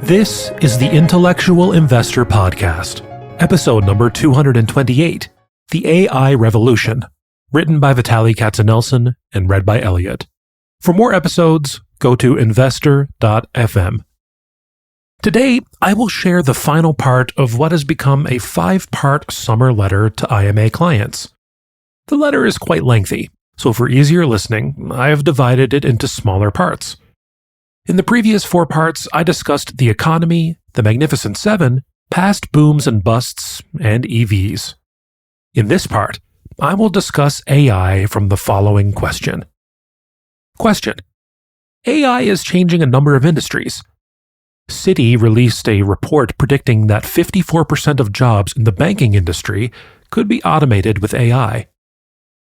This is the Intellectual Investor Podcast, episode number 228, The AI Revolution, written by Vitaliy Katsenelson and read by Elliot. For more episodes, go to investor.fm. Today, I will share the final part of what has become a 5-part summer letter to IMA clients. The letter is quite lengthy, so for easier listening, I have divided it into smaller parts. In the previous 4 parts, I discussed the economy, the Magnificent Seven, past booms and busts, and EVs. In this part, I will discuss AI from the following question. Question: AI is changing a number of industries. Citi released a report predicting that 54% of jobs in the banking industry could be automated with AI.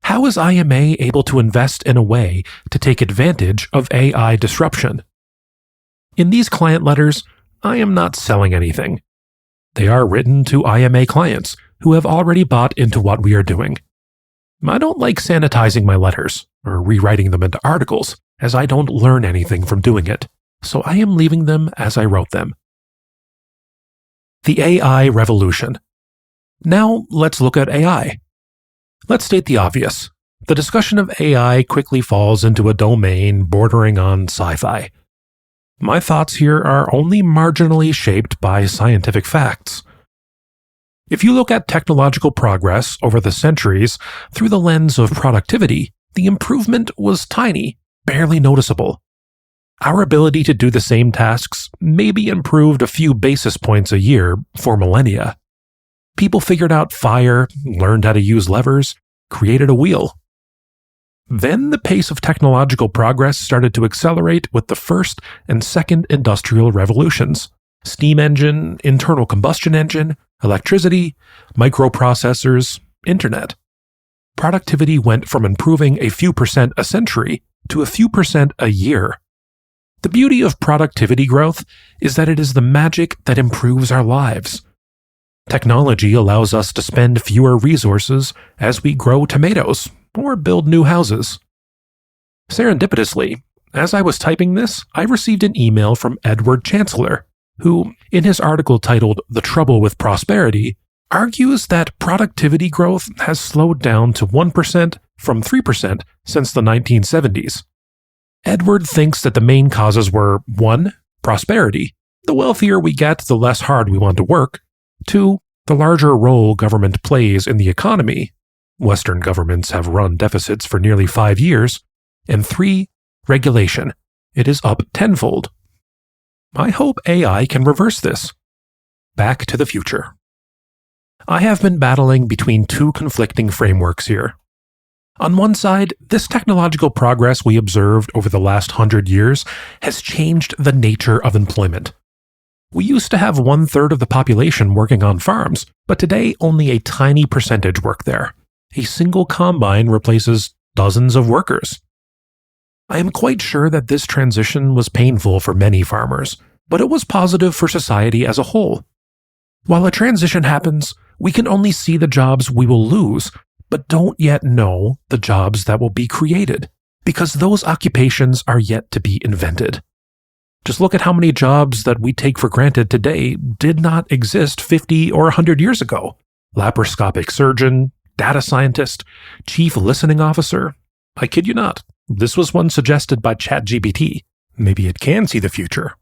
How is IMA able to invest in a way to take advantage of AI disruption? In these client letters, I am not selling anything. They are written to IMA clients who have already bought into what we are doing. I don't like sanitizing my letters or rewriting them into articles, as I don't learn anything from doing it, so I am leaving them as I wrote them. The AI Revolution. Now let's look at AI. Let's state the obvious. The discussion of AI quickly falls into a domain bordering on sci-fi. My thoughts here are only marginally shaped by scientific facts. If you look at technological progress over the centuries through the lens of productivity, the improvement was tiny, barely noticeable. Our ability to do the same tasks may be improved a few basis points a year for millennia. People figured out fire, learned how to use levers, created a wheel. Then the pace of technological progress started to accelerate with the first and second industrial revolutions: steam engine, internal combustion engine, electricity, microprocessors, internet. Productivity went from improving a few percent a century to a few percent a year. The beauty of productivity growth is that it is the magic that improves our lives. Technology allows us to spend fewer resources as we grow tomatoes or build new houses. Serendipitously, as I was typing this, I received an email from Edward Chancellor, who, in his article titled The Trouble with Prosperity, argues that productivity growth has slowed down to 1% from 3% since the 1970s. Edward thinks that the main causes were 1. Prosperity. The wealthier we get, the less hard we want to work. 2. The larger role government plays in the economy. Western governments have run deficits for nearly 5 years. And 3. Regulation. It is up tenfold. I hope AI can reverse this. Back to the future. I have been battling between 2 conflicting frameworks here. On one side, this technological progress we observed over the last 100 years has changed the nature of employment. We used to have 1/3 of the population working on farms, but today only a tiny percentage work there. A single combine replaces dozens of workers. I am quite sure that this transition was painful for many farmers, but it was positive for society as a whole. While a transition happens, we can only see the jobs we will lose, but don't yet know the jobs that will be created, because those occupations are yet to be invented. Just look at how many jobs that we take for granted today did not exist 50 or 100 years ago. Laparoscopic surgeon, data scientist, chief listening officer. I kid you not, this was one suggested by ChatGPT. Maybe it can see the future.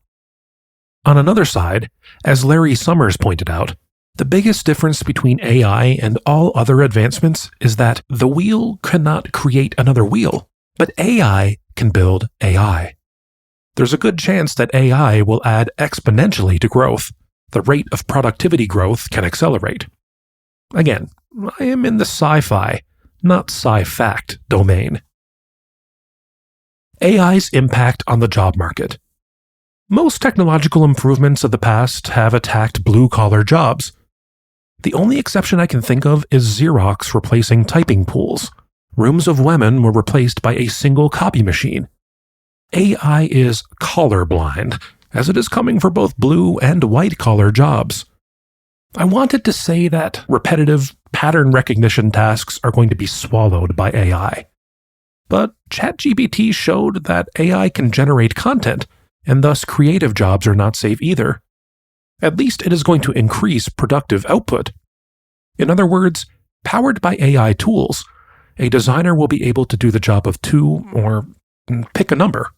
On another side, as Larry Summers pointed out, the biggest difference between AI and all other advancements is that the wheel cannot create another wheel, but AI can build AI. There's a good chance that AI will add exponentially to growth. The rate of productivity growth can accelerate. Again, I am in the sci-fi, not sci-fact domain. AI's impact on the job market. Most technological improvements of the past have attacked blue-collar jobs. The only exception I can think of is Xerox replacing typing pools. Rooms of women were replaced by a single copy machine. AI is colorblind, as it is coming for both blue and white-collar jobs. I wanted to say that repetitive pattern recognition tasks are going to be swallowed by AI. But ChatGPT showed that AI can generate content, and thus creative jobs are not safe either, At least it is going to increase productive output. In other words, powered by AI tools, a designer will be able to do the job of 2 or pick a number.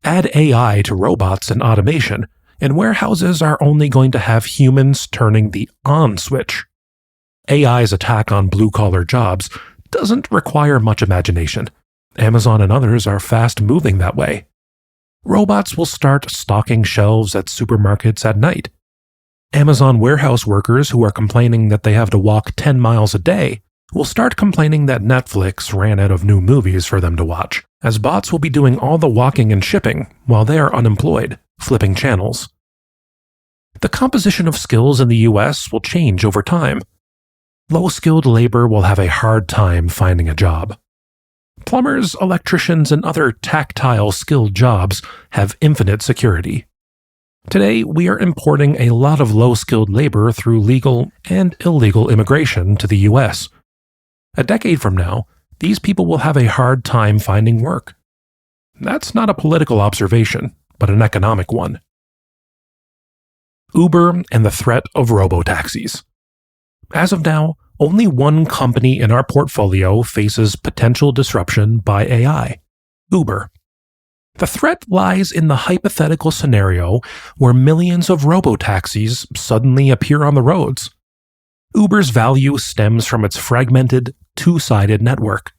Add AI to robots and automation, and warehouses are only going to have humans turning the on switch. AI's attack on blue-collar jobs doesn't require much imagination. Amazon and others are fast moving that way. Robots will start stocking shelves at supermarkets at night. Amazon warehouse workers who are complaining that they have to walk 10 miles a day will start complaining that Netflix ran out of new movies for them to watch, as bots will be doing all the walking and shipping while they are unemployed, flipping channels. The composition of skills in the US will change over time. Low-skilled labor will have a hard time finding a job. Plumbers, electricians, and other tactile skilled jobs have infinite security. Today, we are importing a lot of low-skilled labor through legal and illegal immigration to the US. A decade from now, these people will have a hard time finding work. That's not a political observation, but an economic one. Uber and the threat of robo-taxis. As of now, only one company in our portfolio faces potential disruption by AI: Uber. The threat lies in the hypothetical scenario where millions of robo-taxis suddenly appear on the roads. Uber's value stems from its fragmented, two-sided network.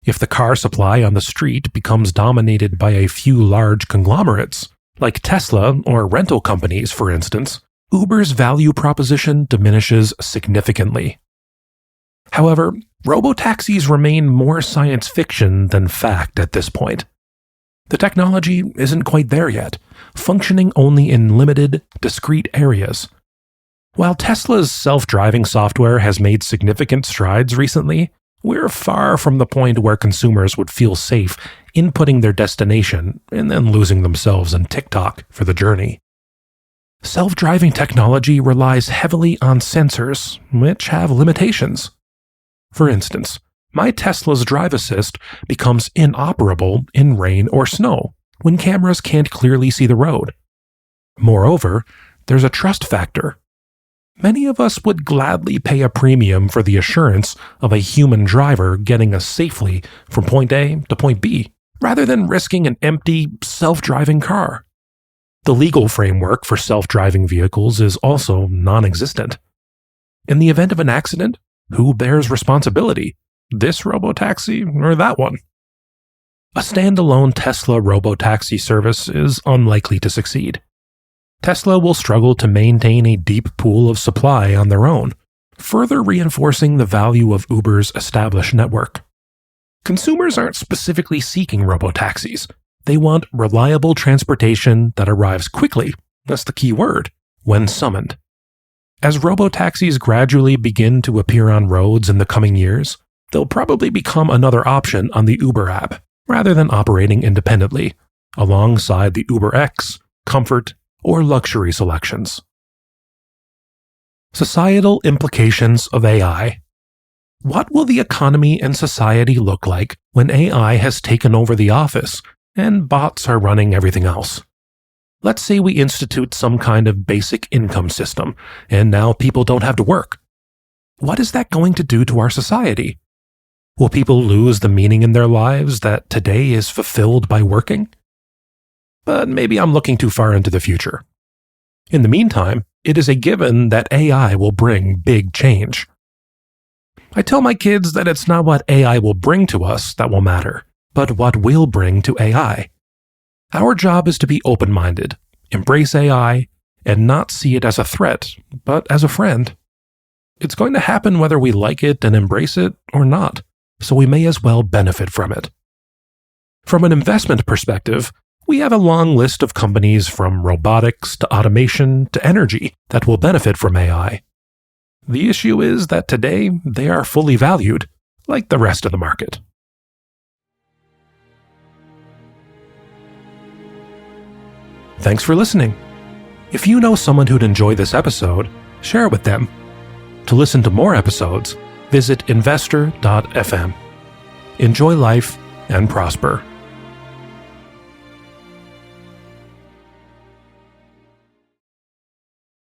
If the car supply on the street becomes dominated by a few large conglomerates, like Tesla or rental companies, for instance, Uber's value proposition diminishes significantly. However, robo-taxis remain more science fiction than fact at this point. The technology isn't quite there yet, functioning only in limited, discrete areas. While Tesla's self-driving software has made significant strides recently, we're far from the point where consumers would feel safe inputting their destination and then losing themselves in TikTok for the journey. Self-driving technology relies heavily on sensors, which have limitations. For instance, my Tesla's Drive Assist becomes inoperable in rain or snow when cameras can't clearly see the road. Moreover, there's a trust factor. Many of us would gladly pay a premium for the assurance of a human driver getting us safely from point A to point B, rather than risking an empty, self-driving car. The legal framework for self-driving vehicles is also non-existent. In the event of an accident, who bears responsibility? This robo-taxi or that one? A standalone Tesla robo-taxi service is unlikely to succeed. Tesla will struggle to maintain a deep pool of supply on their own, further reinforcing the value of Uber's established network. Consumers aren't specifically seeking robo-taxis. They want reliable transportation that arrives quickly, that's the key word, when summoned. As robo-taxis gradually begin to appear on roads in the coming years, they'll probably become another option on the Uber app, rather than operating independently, alongside the UberX, Comfort, or luxury selections. Societal implications of AI. What will the economy and society look like when AI has taken over the office and bots are running everything else? Let's say we institute some kind of basic income system, and now people don't have to work. What is that going to do to our society? Will people lose the meaning in their lives that today is fulfilled by working? But maybe I'm looking too far into the future. In the meantime, it is a given that AI will bring big change. I tell my kids that it's not what AI will bring to us that will matter, but what we'll bring to AI. Our job is to be open-minded, embrace AI, and not see it as a threat, but as a friend. It's going to happen whether we like it and embrace it or not, so we may as well benefit from it. From an investment perspective, we have a long list of companies from robotics to automation to energy that will benefit from AI. The issue is that today they are fully valued, like the rest of the market. Thanks for listening. If you know someone who'd enjoy this episode, share it with them. To listen to more episodes, visit investor.fm. Enjoy life and prosper.